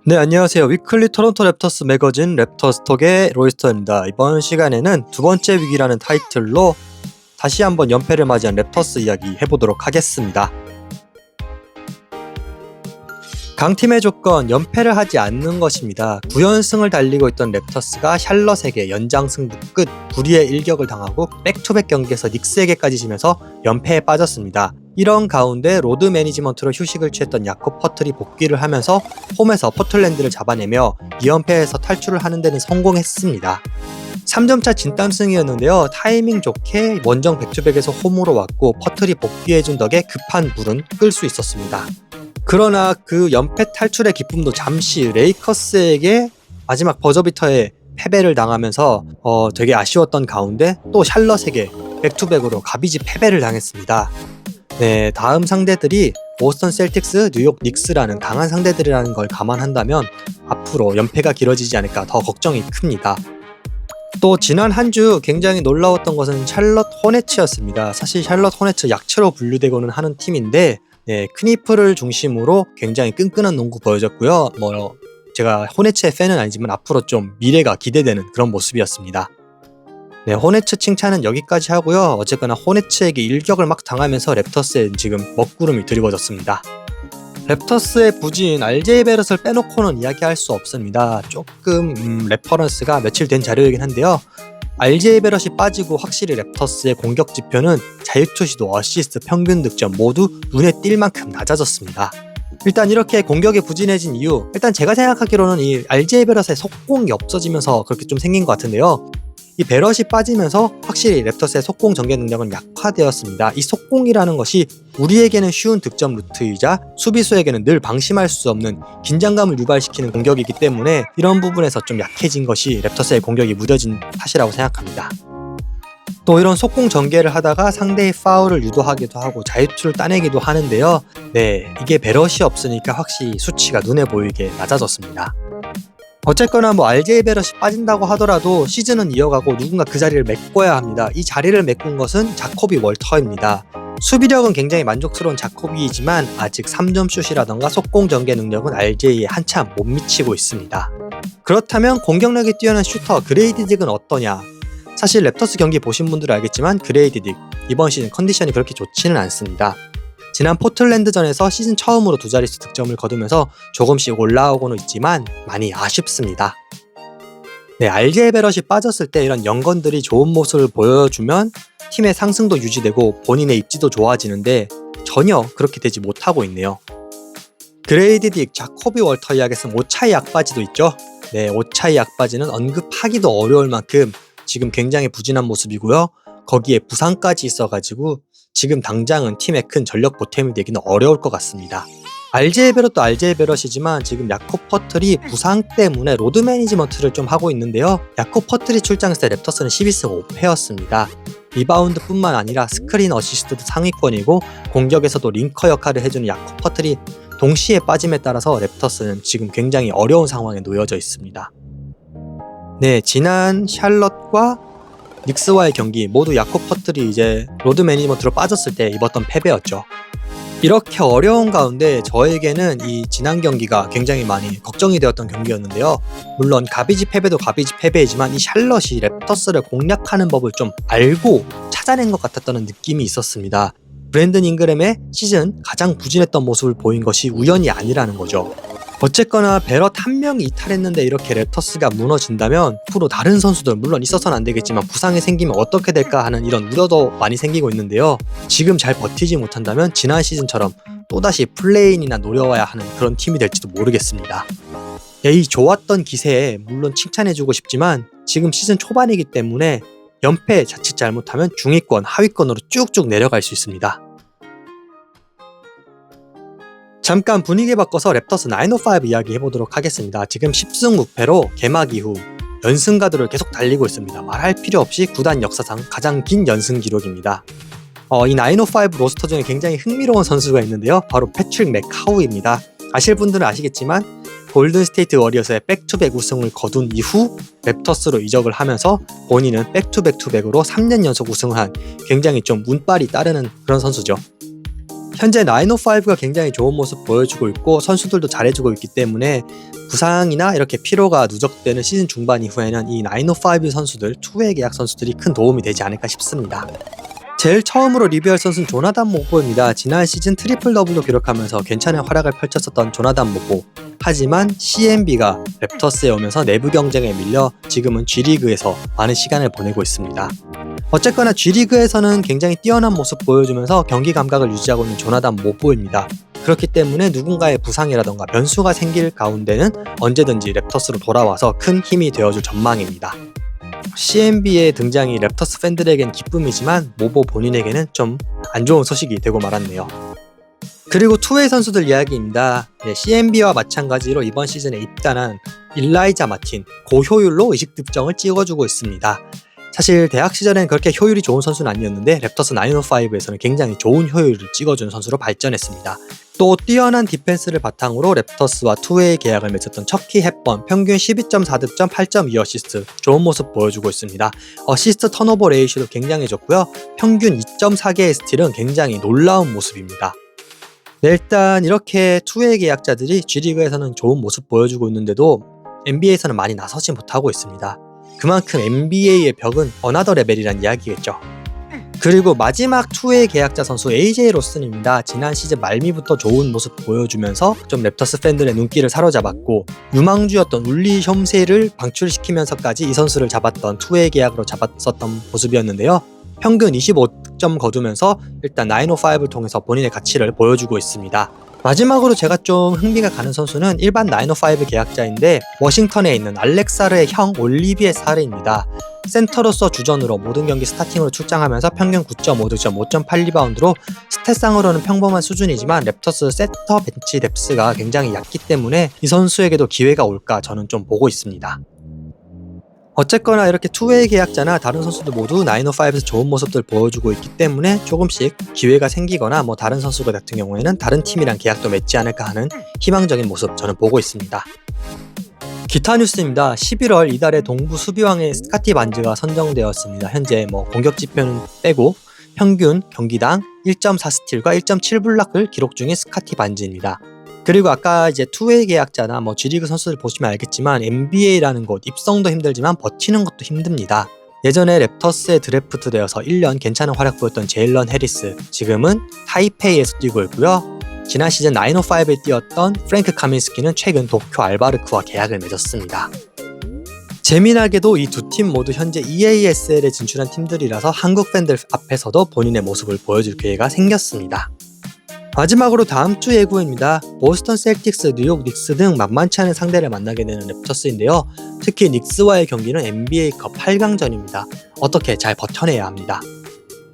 네, 안녕하세요. 위클리 토론토 랩터스 매거진 랩터스톡의 로이스터입니다. 이번 시간에는 두 번째 위기라는 타이틀로 다시 한번 연패를 맞이한 랩터스 이야기 해보도록 하겠습니다. 강팀의 조건, 연패를 하지 않는 것입니다. 9연승을 달리고 있던 랩터스가 샬럿에게 연장 승부 끝 불의의 일격을 당하고 백투백 경기에서 닉스에게까지 지면서 연패에 빠졌습니다. 이런 가운데 로드 매니지먼트로 휴식을 취했던 야콥 퍼틀이 복귀를 하면서 홈에서 포틀랜드를 잡아내며 2연패에서 탈출을 하는 데는 성공했습니다. 3점차 진땀승이었는데요. 타이밍 좋게 원정 백투백에서 홈으로 왔고 퍼틀이 복귀해준 덕에 급한 불은 끌 수 있었습니다. 그러나 그 연패 탈출의 기쁨도 잠시 레이커스에게 마지막 버저비터에 패배를 당하면서 되게 아쉬웠던 가운데 또 샬럿에게 백투백으로 가비지 패배를 당했습니다. 네, 다음 상대들이 보스턴 셀틱스, 뉴욕 닉스라는 강한 상대들이라는 걸 감안한다면 앞으로 연패가 길어지지 않을까 더 걱정이 큽니다. 또 지난 한 주 굉장히 놀라웠던 것은 샬럿 호네츠였습니다. 사실 샬럿 호네츠 약체로 분류되고는 하는 팀인데 크니프를 중심으로 굉장히 끈끈한 농구 보여줬고요. 제가 호네츠의 팬은 아니지만 앞으로 좀 미래가 기대되는 그런 모습이었습니다. 네, 호네츠 칭찬은 여기까지 하고요. 어쨌거나 호네츠에게 일격을 막 당하면서 랩터스에 지금 먹구름이 드리워졌습니다. 랩터스의 부진 RJ 베럿을 빼놓고는 이야기할 수 없습니다. 조금 레퍼런스가 며칠 된 자료이긴 한데요. RJ 베럿이 빠지고 확실히 랩터스의 공격 지표는 자유투 시도, 어시스트, 평균 득점 모두 눈에 띌 만큼 낮아졌습니다. 일단 이렇게 공격이 부진해진 이유, 일단 제가 생각하기로는 이 RJ 베럿의 속공이 없어지면서 그렇게 좀 생긴 것 같은데요. 이 베럿이 빠지면서 확실히 랩터스의 속공 전개 능력은 약화되었습니다. 이 속공이라는 것이 우리에게는 쉬운 득점 루트이자 수비수에게는 늘 방심할 수 없는 긴장감을 유발시키는 공격이기 때문에 이런 부분에서 좀 약해진 것이 랩터스의 공격이 무뎌진 탓이라고 생각합니다. 또 이런 속공 전개를 하다가 상대의 파울을 유도하기도 하고 자유투를 따내기도 하는데요. 네, 이게 베럿이 없으니까 확실히 수치가 눈에 보이게 낮아졌습니다. 어쨌거나 RJ 베럿이 빠진다고 하더라도 시즌은 이어가고 누군가 그 자리를 메꿔야 합니다. 이 자리를 메꾼 것은 자코비 월터입니다. 수비력은 굉장히 만족스러운 자코비이지만 아직 3점 슛이라던가 속공 전개 능력은 RJ에 한참 못 미치고 있습니다. 그렇다면 공격력이 뛰어난 슈터 그레이디 딕은 어떠냐? 사실 랩터스 경기 보신 분들은 알겠지만 그레이디 딕 이번 시즌 컨디션이 그렇게 좋지는 않습니다. 지난 포틀랜드전에서 시즌 처음으로 두 자릿수 득점을 거두면서 조금씩 올라오고는 있지만 많이 아쉽습니다. 네, RJ 베럿이 빠졌을 때 이런 연건들이 좋은 모습을 보여주면 팀의 상승도 유지되고 본인의 입지도 좋아지는데 전혀 그렇게 되지 못하고 있네요. 그레이디 딕, 자코비 월터 이야기에서 오차이 약바지도 있죠. 네, 오차이 약바지는 언급하기도 어려울 만큼 지금 굉장히 부진한 모습이고요. 거기에 부상까지 있어가지고 지금 당장은 팀의 큰 전력 보탬이 되기는 어려울 것 같습니다. RJ 베럿도 RJ 베럿이지만 지금 야콥 퍼틀이 부상 때문에 로드 매니지먼트를 좀 하고 있는데요. 야콥 퍼틀이 출장했을 때 랩터스는 12승 5패였습니다. 리바운드 뿐만 아니라 스크린 어시스트도 상위권이고 공격에서도 링커 역할을 해주는 야콥 퍼틀이 동시에 빠짐에 따라서 랩터스는 지금 굉장히 어려운 상황에 놓여져 있습니다. 네, 지난 샬럿과 닉스와의 경기 모두 야콥 퍼틀이 이제 로드 매니지먼트로 빠졌을 때 입었던 패배였죠. 이렇게 어려운 가운데 저에게는 이 지난 경기가 굉장히 많이 걱정이 되었던 경기였는데요. 물론 가비지 패배도 가비지 패배이지만 이 샬럿이 랩터스를 공략하는 법을 좀 알고 찾아낸 것 같았다는 느낌이 있었습니다. 브랜든 잉그램의 시즌 가장 부진했던 모습을 보인 것이 우연이 아니라는 거죠. 어쨌거나 베럿 한 명이 이탈했는데 이렇게 랩터스가 무너진다면 앞으로 다른 선수들 물론 있어서는 안 되겠지만 부상이 생기면 어떻게 될까 하는 이런 우려도 많이 생기고 있는데요. 지금 잘 버티지 못한다면 지난 시즌처럼 또다시 플레인이나 노려와야 하는 그런 팀이 될지도 모르겠습니다. 이 좋았던 기세에 물론 칭찬해주고 싶지만 지금 시즌 초반이기 때문에 연패 자칫 잘못하면 중위권, 하위권으로 쭉쭉 내려갈 수 있습니다. 잠깐 분위기 바꿔서 랩터스 905 이야기 해보도록 하겠습니다. 지금 10승 6패로 개막 이후 연승 가드를 계속 달리고 있습니다. 말할 필요 없이 구단 역사상 가장 긴 연승 기록입니다. 이 905 로스터 중에 굉장히 흥미로운 선수가 있는데요. 바로 패트릭 맥카우입니다. 아실 분들은 아시겠지만 골든스테이트 워리어스의 백투백 우승을 거둔 이후 랩터스로 이적을 하면서 본인은 백투백투백으로 3년 연속 우승을 한 굉장히 좀 운빨이 따르는 그런 선수죠. 현재 905가 굉장히 좋은 모습 보여주고 있고 선수들도 잘해주고 있기 때문에 부상이나 이렇게 피로가 누적되는 시즌 중반 이후에는 이 905 선수들, 투웨이 계약 선수들이 큰 도움이 되지 않을까 싶습니다. 제일 처음으로 리뷰할 선수는 조나단 모보입니다. 지난 시즌 트리플 더블도 기록하면서 괜찮은 활약을 펼쳤었던 조나단 모보. 하지만 CMB가 랩터스에 오면서 내부 경쟁에 밀려 지금은 G리그에서 많은 시간을 보내고 있습니다. 어쨌거나 G리그에서는 굉장히 뛰어난 모습 보여주면서 경기 감각을 유지하고 있는 조나단 모보입니다. 그렇기 때문에 누군가의 부상이라던가 변수가 생길 가운데는 언제든지 랩터스로 돌아와서 큰 힘이 되어줄 전망입니다. CMB의 등장이 랩터스 팬들에겐 기쁨이지만 모보 본인에게는 좀 안 좋은 소식이 되고 말았네요. 그리고 투웨이 선수들 이야기입니다. CMB와 마찬가지로 이번 시즌에 입단한 일라이자 마틴, 고효율로 이식 득점을 찍어주고 있습니다. 사실 대학 시절엔 그렇게 효율이 좋은 선수는 아니었는데 랩터스 905에서는 굉장히 좋은 효율을 찍어준 선수로 발전했습니다. 또 뛰어난 디펜스를 바탕으로 랩터스와 투웨이 계약을 맺었던 척키 헵번, 평균 12.4득점, 8.2 어시스트, 좋은 모습 보여주고 있습니다. 어시스트 턴오버 레이쇼도 굉장히 좋고요. 평균 2.4개의 스틸은 굉장히 놀라운 모습입니다. 네, 일단 이렇게 투웨이 계약자들이 G리그에서는 좋은 모습 보여주고 있는데도 NBA에서는 많이 나서지 못하고 있습니다. 그만큼 NBA의 벽은 어나더 레벨이란 이야기겠죠. 그리고 마지막 투웨이 계약자 선수 AJ 로슨입니다. 지난 시즌 말미부터 좋은 모습 보여주면서 좀 랩터스 팬들의 눈길을 사로잡았고 유망주였던 울리 숑세를 방출시키면서까지 이 선수를 잡았던 투웨이 계약으로 잡았었던 모습이었는데요. 평균 25득점 거두면서 일단 905를 통해서 본인의 가치를 보여주고 있습니다. 마지막으로 제가 좀 흥미가 가는 선수는 일반 905 계약자인데 워싱턴에 있는 알렉사르의 형 올리비에 사르입니다. 센터로서 주전으로 모든 경기 스타팅으로 출장하면서 평균 9.5득점, 5.8 리바운드로 스탯상으로는 평범한 수준이지만 랩터스 세터 벤치 뎁스가 굉장히 얕기 때문에 이 선수에게도 기회가 올까 저는 좀 보고 있습니다. 어쨌거나 이렇게 투웨이 계약자나 다른 선수들 모두 905에서 좋은 모습들 보여주고 있기 때문에 조금씩 기회가 생기거나 다른 선수들 같은 경우에는 다른 팀이랑 계약도 맺지 않을까 하는 희망적인 모습 저는 보고 있습니다. 기타 뉴스입니다. 11월 이달의 동부 수비왕의 스카티 반즈가 선정되었습니다. 현재 공격 지표는 빼고 평균 경기당 1.4 스틸과 1.7 블락을 기록 중인 스카티 반즈입니다. 그리고 아까 이제 투웨이 계약자나 G리그 선수들 보시면 알겠지만 NBA라는 곳 입성도 힘들지만 버티는 것도 힘듭니다. 예전에 랩터스에 드래프트 되어서 1년 괜찮은 활약 보였던 제일런 해리스, 지금은 타이페이에서 뛰고 있고요. 지난 시즌 905에 뛰었던 프랭크 카민스키는 최근 도쿄 알바르크와 계약을 맺었습니다. 재미나게도 이 두 팀 모두 현재 EASL에 진출한 팀들이라서 한국 팬들 앞에서도 본인의 모습을 보여줄 기회가 생겼습니다. 마지막으로 다음 주 예고입니다. 보스턴 셀틱스, 뉴욕 닉스 등 만만치 않은 상대를 만나게 되는 랩터스인데요. 특히 닉스와의 경기는 NBA컵 8강전입니다. 어떻게 잘 버텨내야 합니다.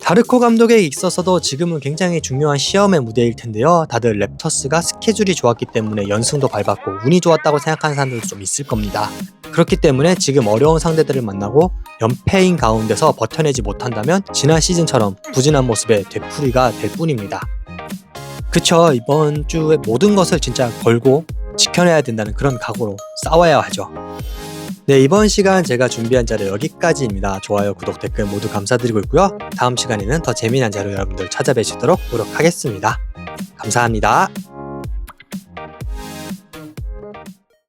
다르코 감독에 있어서도 지금은 굉장히 중요한 시험의 무대일 텐데요. 다들 랩터스가 스케줄이 좋았기 때문에 연승도 밟았고 운이 좋았다고 생각하는 사람들도 좀 있을 겁니다. 그렇기 때문에 지금 어려운 상대들을 만나고 연패인 가운데서 버텨내지 못한다면 지난 시즌처럼 부진한 모습의 되풀이가 될 뿐입니다. 그쵸, 이번 주에 모든 것을 진짜 걸고 지켜내야 된다는 그런 각오로 싸워야 하죠. 네, 이번 시간 제가 준비한 자료 여기까지입니다. 좋아요, 구독, 댓글 모두 감사드리고 있고요. 다음 시간에는 더 재미난 자료 여러분들 찾아뵈시도록 노력하겠습니다. 감사합니다.